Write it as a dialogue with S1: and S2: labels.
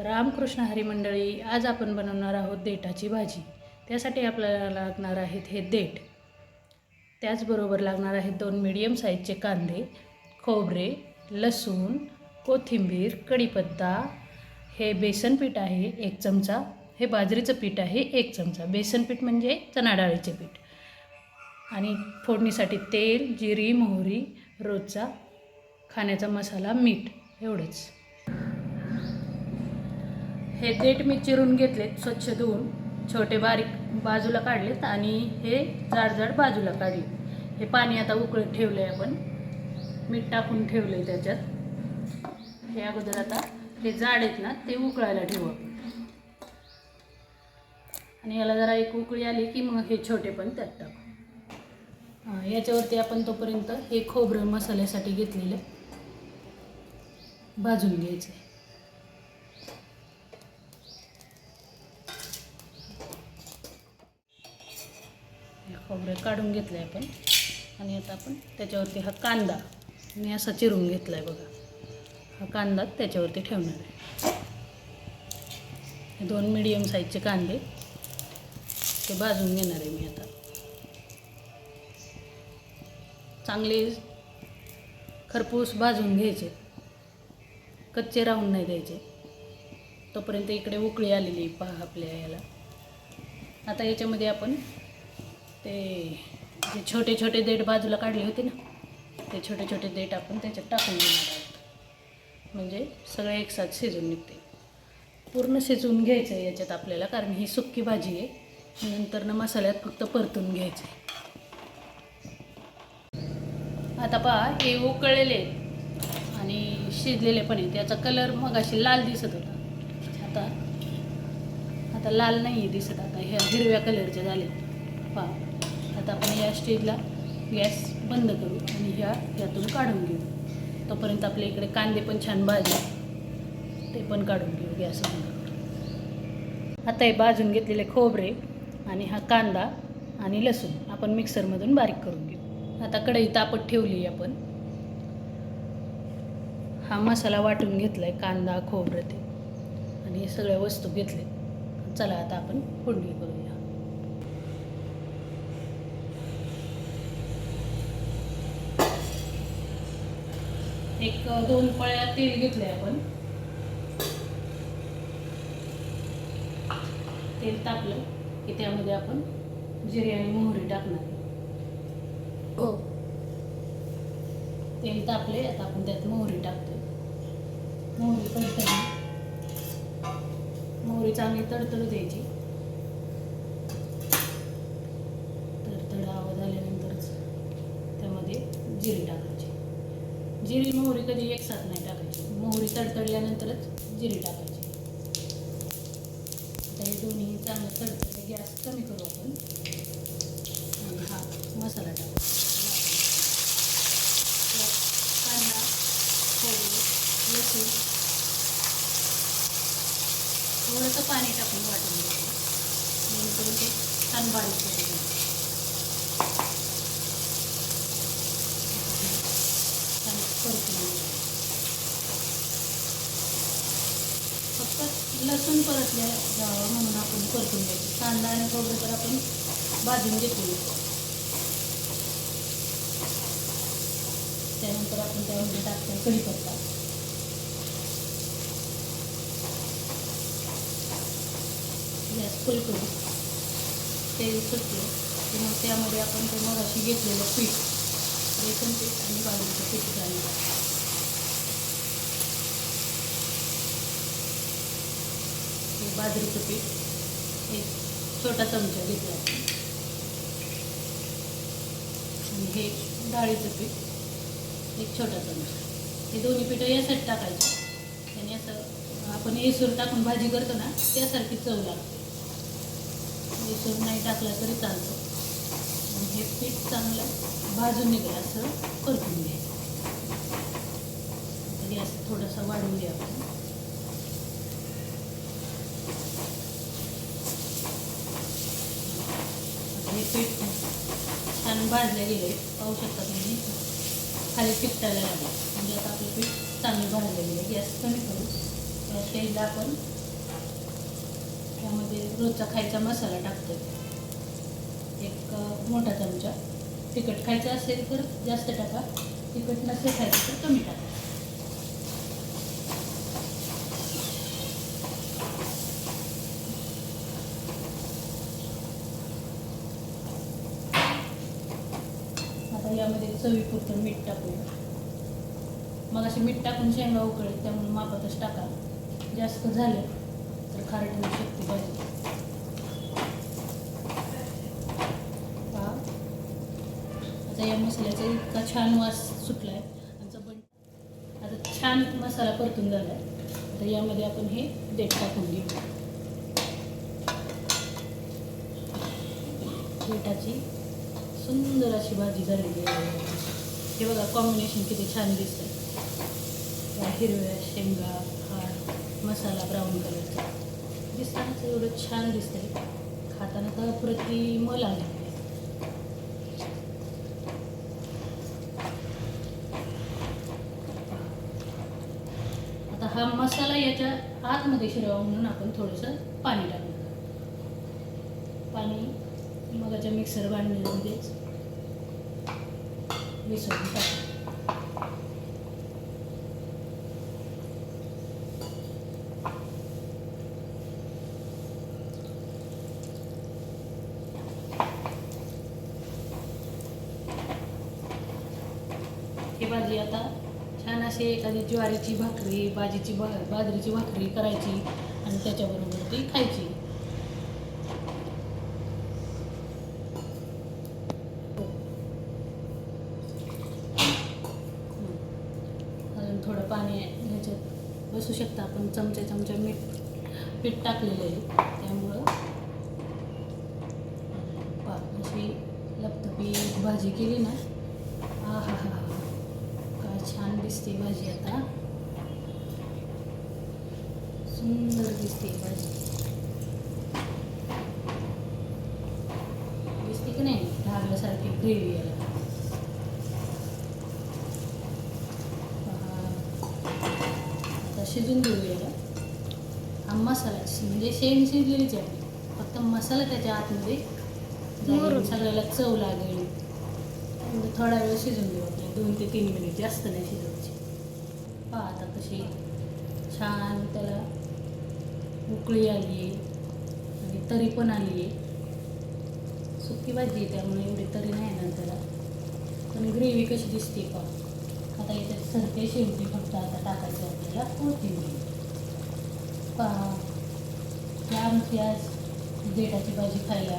S1: रामकृष्ण हरी मंडळी, आज आपण बनवणार आहोत देठाची भाजी. त्यासाठी आपल्याला लागणार आहेत हे देठ. त्याचबरोबर लागणार आहेत 2 मीडियम साईजचे कांदे, खोबरे, लसूण, कोथिंबीर, कढीपत्ता. हे बेसन पीठ आहे 1 चमचा. हे बाजरीचं पीठ आहे 1 चमचा. बेसन पीठ म्हणजे चणा डाळीचे पीठ. आणि फोडणीसाठी तेल, जिरी, मोहरी, रोजचा खाण्याचा मसाला, मीठ, एवढंच. हे देठ मी चिरून घेतलेत, स्वच्छ धुवून छोटे बारीक बाजूला काढलेत आणि हे जाड बाजूला काढले. हे पाणी आता उकळत ठेवलं आहे, आपण मीठ टाकून ठेवलं आहे त्याच्यात. हे अगोदर आता हे जाड आहेत ना ते उकळायला ठेवू आणि याला जरा एक उकळी आली की मग हे छोटे पण त्यात टाकू. याच्यावरती आपण तोपर्यंत हे खोबरं मसाल्यासाठी घेतलेलं भाजून घ्यायचं. खोबरं काढून घेतलं आहे आपण आणि आता आपण त्याच्यावरती हा कांदा मी असा चिरून घेतला आहे बघा. हा कांदा त्याच्यावरती ठेवणार आहे. 2 मीडियम साईजचे कांदे ते भाजून घेणार आहे मी आता. चांगले खरपूस भाजून घ्यायचे, कच्चे राहून नाही द्यायचे. तोपर्यंत इकडे उकळी आलेली पहा आपल्या याला. आता याच्यामध्ये आपण ते जे छोटे छोटे देठ बाजूला काढले होते ना ते छोटे छोटे देठ आपण त्याच्यात टाकून घेणार आहोत, म्हणजे सगळे एकसाथ शिजून निघते. पूर्ण शिजवून घ्यायचं आहे याच्यात आपल्याला, कारण ही सुक्की भाजी आहे. नंतर ना मसाल्यात फक्त परतून घ्यायचं आहे. आता पहा हे उकळलेले आणि शिजलेले पण आहे. त्याचा कलर मगाशी लाल दिसत होता, आता लाल नाही आहे दिसत. आता ह्या हिरव्या कलरचे झाले पहा. आता आपण या स्टेजला गॅस बंद करू आणि ह्यातून काढून घेऊ. तोपर्यंत आपल्या इकडे कांदे पण छान भाजले, ते पण काढून घेऊ गॅस बंद करू. आता हे भाजून घेतलेले खोबरे आणि हा कांदा आणि लसूण आपण मिक्सरमधून बारीक करून घेऊ. आता कढई तापत ठेवली आपण. हा मसाला वाटून घेतला आहे, कांदा, खोबरं ते आणि हे सगळ्या वस्तू घेतले. चला आता आपण फोडणी करूया. एक 2 पळ्या तेल घेतले आपण. तेल तापलं की त्यामध्ये आपण जिरे आणि मोहरी टाकणार. हो, तेल तापले, आता आपण त्यात मोहरी टाकतो. मोहरी तडतडली, मोहरी चांगली तडतडू द्यायची. तडतड आवाज आल्यानंतरच त्यामध्ये जिरे टाकायची. जिरी मोहरी कधी एकसाथ नाही टाकायची, मोहरी तडतडल्यानंतरच जिरी टाकायची. आता हे दोन्ही चांगलं तडतडले, गॅस कमी करू आपण आणि हा मसाला टाकू. कांदा, खोबरे, लसूण, थोडंसं पाणी टाकून वाटून घ्यायचं, जेणेकरून ते छान बारीक करून फक्त लसूण परतल्या जावं म्हणून आपण परतून घ्यायचं. कांदा आणि खोबरं तर आपण भाजून घेतले. त्यानंतर आपण त्यामध्ये टाकतो कढीपत्ता. गॅस फुल करू, तेल सुटलं की मग त्यामध्ये आपण ते मगाशी घेतलेलं पीठ, बेसन पीठ आणि बाजरीचं पीठ घालून बाजरीचं पीठ 1 छोटा चमचा घेतला आणि हे डाळीचं पीठ 1 छोटा चमचा. हे दोन्ही पिठं यासाठी टाकायचं, आणि असं आपण येसूर टाकून भाजी करतो ना त्यासारखी चव लागते. येसूर नाही टाकला तरी चालतं. आणि हे पीठ चांगलं भाजून निघेल असं परतून घ्यायचं. गॅस थोडासा वाढून घ्या आपण. हे पीठ छान भाजले गेले, पाहू शकता तुम्ही खाली चिकटायला लागले. म्हणजे आता आपलं पीठ चांगलं भाजले गेले. गॅस कमी करू त्या स्टेजला आपण त्यामध्ये रोजचा खायचा मसाला टाकतो. एक मोठा चमचा. तिखट खायचं असेल तर जास्त टाका, तिखट नसेल खायचं तर कमी टाका. आता यामध्ये चवीपुरतं मीठ टाकूया. मग असे मीठ टाकून शेंगा उकळेल, त्यामुळे मापातच टाका. जास्त झाले तर खारट होऊ शकते भाजी. आता या मसाल्याचा इतका छान वास सुटला आहे. आता छान मसाला परतून झाला आहे. आता यामध्ये आपण हे देठ टाकून घेऊ. देठाची सुंदर अशी भाजी झालेली आहे. हे बघा कॉम्बिनेशन किती छान दिसतंय. हिरव्या शेंगा, खार, मसाला ब्राऊन कलरचा दिसतानाच एवढं छान दिसतंय. खाताना तर प्रतिमल आहे. आता हा मसाला याच्या आतमध्ये शिरावा म्हणून आपण थोडंसं पाणी टाकू. पाणी मगाच्या मिक्सर भांड्यामध्येच मिसळून टाकू. ही भाजी आता छान अशी एखादी ज्वारीची भाकरी, बाजरीची भाकरी करायची आणि त्याच्याबरोबर ती खायची. अजून थोडं पाणी ह्याच्यात बसू शकतं. आपण चमचा पीठ टाकलेलं आहे, त्यामुळं अशी लपतपीत भाजी केली ना, हा हा हा काय छान दिसते भाजी. आता सुंदर दिसते भाजी. दिसते की नाही ढागल्यासारखी ग्रेव्ही याला. आता शिजून देऊ याला. हा मसाला म्हणजे शेंग शिजलेलीच आहे, फक्त मसाला त्याच्या आतमध्ये जाईल, सगळ्याला चव लागेल. म्हणजे थोडा वेळ शिजून देऊ आपल्याला, 2 ते 3 मिनिट, जास्त नाही शिजवायची. पहा आता कशी छान त्याला उकळी आली आहे आणि तरी पण आली आहे. सुकी भाजी आहे त्यामुळे एवढी तरी नाही ना त्याला, पण ग्रेव्ही कशी दिसते पहा. आता याच्यात सरते शेवटी फक्त आता टाकायचं आपल्याला कोथिंबीर. पहा आमची आज देठाची भाजी खायला